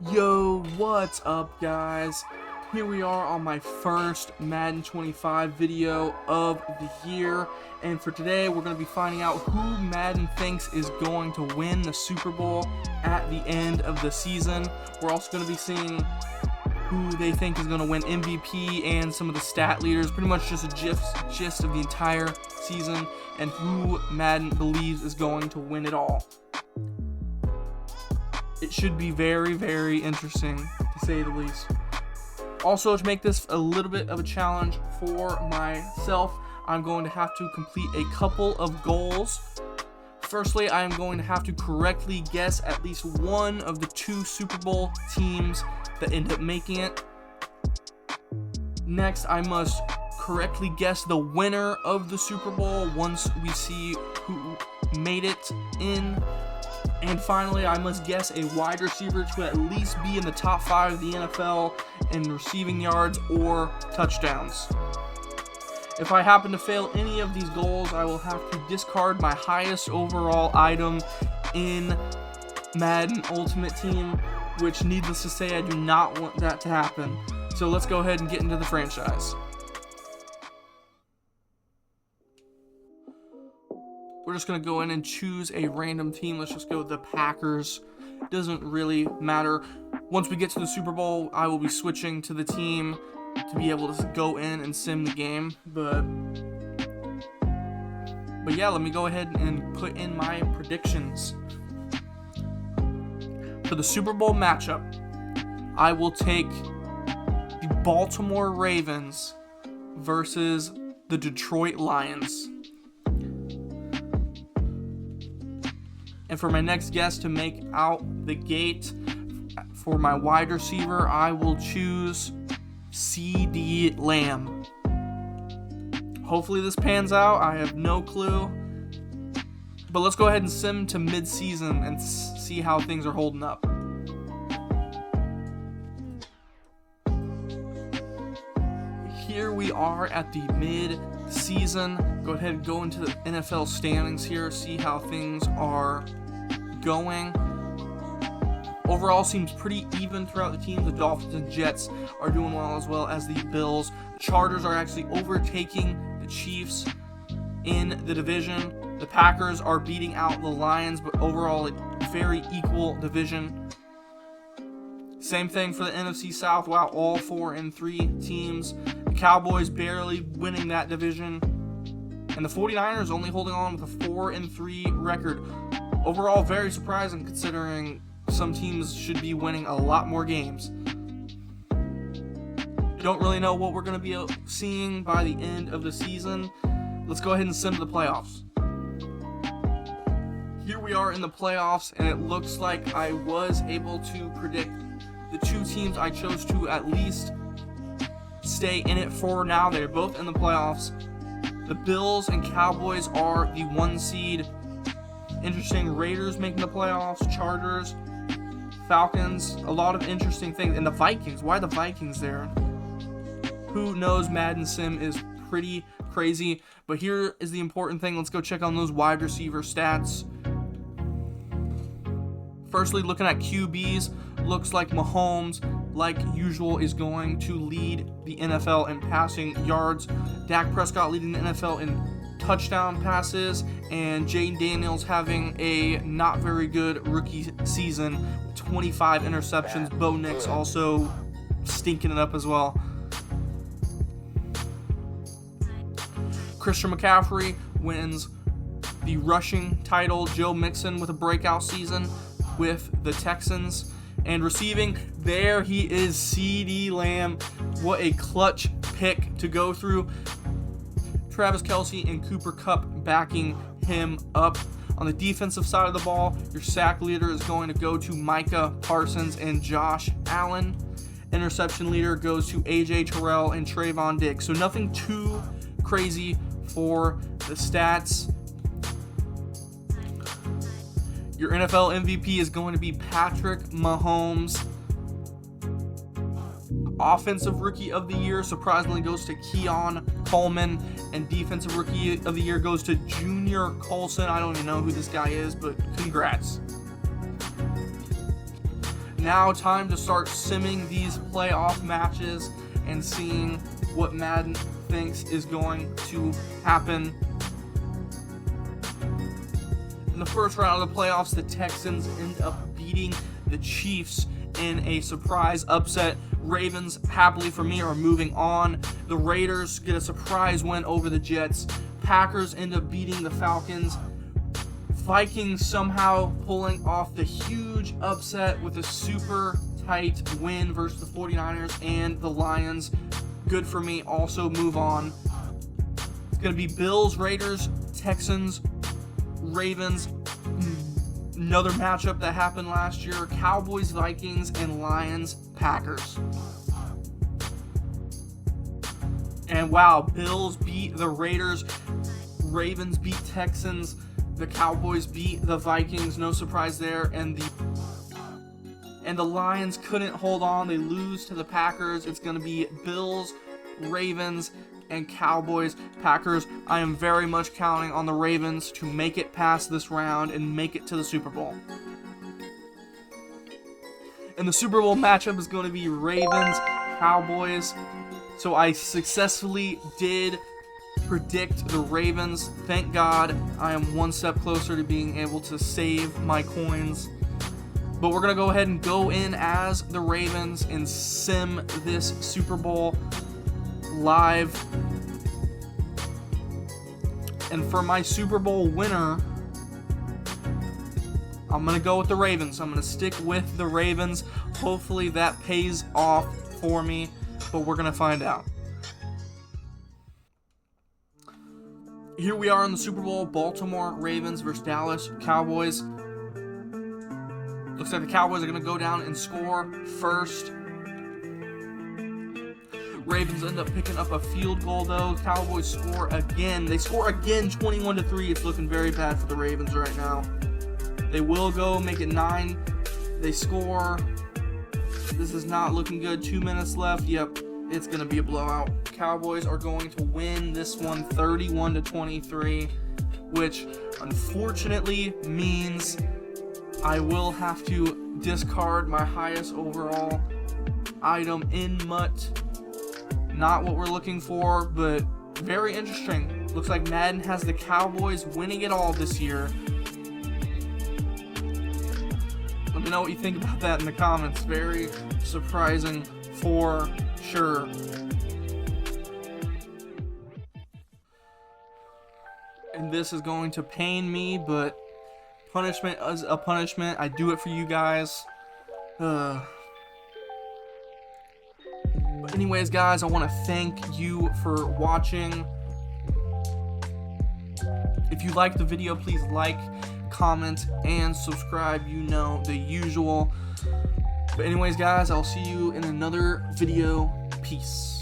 Yo, what's up, guys? Here we are on my first Madden 25 video of the year, and for today we're going to be finding out who Madden thinks is going to win the Super Bowl at the end of the season. We're also going to be seeing who they think is going to win MVP and some of the stat leaders, pretty much just a gist of the entire season and who Madden believes is going to win it all. It should be very, very interesting, to say the least. Also, to make this a little bit of a challenge for myself, I'm going to have to complete a couple of goals. Firstly, I am going to have to correctly guess at least one of the two Super Bowl teams that end up making it. Next, I must correctly guess the winner of the Super Bowl once we see who made it in. And finally, I must guess a wide receiver to at least be in the top 5 of the NFL in receiving yards or touchdowns. If I happen to fail any of these goals, I will have to discard my highest overall item in Madden Ultimate Team, which, needless to say, I do not want that to happen. So let's go ahead and get into the franchise. We're just going to go in and choose a random team. Let's just go with the Packers. Doesn't really matter. Once we get to the Super Bowl, I will be switching to the team to be able to go in and sim the game. But yeah, let me go ahead and put in my predictions. For the Super Bowl matchup, I will take the Baltimore Ravens versus the Detroit Lions. And for my next guest to make out the gate, for my wide receiver, I will choose CeeDee Lamb. Hopefully this pans out. I have no clue. But let's go ahead and sim to mid-season and see how things are holding up. Here we are at the mid-season. Go ahead and go into the NFL standings here, see how things are going. Overall, seems pretty even throughout the teams. The Dolphins and Jets are doing well as the Bills. The Chargers are actually overtaking the Chiefs in the division. The Packers are beating out the Lions, but overall a very equal division. Same thing for the NFC South. Wow, all 4-3 teams. The Cowboys barely winning that division. And the 49ers only holding on with a 4-3 record. Overall, very surprising considering some teams should be winning a lot more games. Don't really know what we're going to be seeing by the end of the season. Let's go ahead and sim to the playoffs. Here we are in the playoffs, and it looks like I was able to predict the two teams I chose to at least stay in it for now. They're both in the playoffs. The Bills and Cowboys are the 1 seed. Interesting, Raiders making the playoffs, Chargers, Falcons, a lot of interesting things. And the Vikings, why the Vikings there? Who knows? Madden Sim is pretty crazy. But here is the important thing. Let's go check on those wide receiver stats. Firstly, looking at QBs, looks like Mahomes, like usual, is going to lead the NFL in passing yards. Dak Prescott leading the NFL in touchdown passes, and Jayden Daniels having a not very good rookie season with 25 interceptions. Bo Nix also stinking it up as well. Christian McCaffrey wins the rushing title. Joe Mixon with a breakout season with the Texans. And receiving, there he is, CeeDee Lamb. What a clutch pick to go through. Travis Kelce and Cooper Kupp backing him up. On the defensive side of the ball, your sack leader is going to go to Micah Parsons and Josh Allen. Interception leader goes to AJ Terrell and Trayvon Diggs. So nothing too crazy for the stats. Your NFL MVP is going to be Patrick Mahomes. Offensive Rookie of the Year surprisingly goes to Keon Coleman, and Defensive Rookie of the Year goes to Junior Colson. I don't even know who this guy is, but congrats. Now time to start simming these playoff matches and seeing what Madden thinks is going to happen. In the first round of the playoffs, the Texans end up beating the Chiefs in a surprise upset. Ravens, happily for me, are moving on. The Raiders get a surprise win over the Jets. Packers end up beating the Falcons. Vikings somehow pulling off the huge upset with a super tight win versus the 49ers, and the Lions, good for me, also move on. It's going to be Bills, Raiders, Texans, Ravens. Another matchup that happened last year, Cowboys, Vikings, and Lions, Packers. And wow, Bills beat the Raiders, Ravens beat Texans, the Cowboys beat the Vikings, no surprise there, and the Lions couldn't hold on. They lose to the Packers. It's going to be Bills, Ravens, and Cowboys, Packers. I am very much counting on the Ravens to make it past this round and make it to the Super Bowl. And the Super Bowl matchup is going to be Ravens, Cowboys. So I successfully did predict the Ravens. Thank God I am one step closer to being able to save my coins. But we're going to go ahead and go in as the Ravens and sim this Super Bowl live. And for my Super Bowl winner, I'm going to go with the Ravens. I'm going to stick with the Ravens. Hopefully that pays off for me, but we're going to find out. Here we are in the Super Bowl, Baltimore Ravens versus Dallas Cowboys. Looks like the Cowboys are going to go down and score first. Ravens end up picking up a field goal, though. Cowboys score again. They score again, 21-3. It's looking very bad for the Ravens right now. They will go make it 9. They score. This is not looking good. 2 minutes left. Yep, it's going to be a blowout. Cowboys are going to win this one 31-23, which unfortunately means I will have to discard my highest overall item in MUT. Not what we're looking for, but very interesting. Looks like Madden has the Cowboys winning it all this year. Let me know what you think about that in the comments. Very surprising for sure. And this is going to pain me, but punishment is a punishment. I do it for you guys. But anyways, guys, I want to thank you for watching. If you liked the video, please like, comment, and subscribe. You know the usual. But anyways, guys, I'll see you in another video. Peace.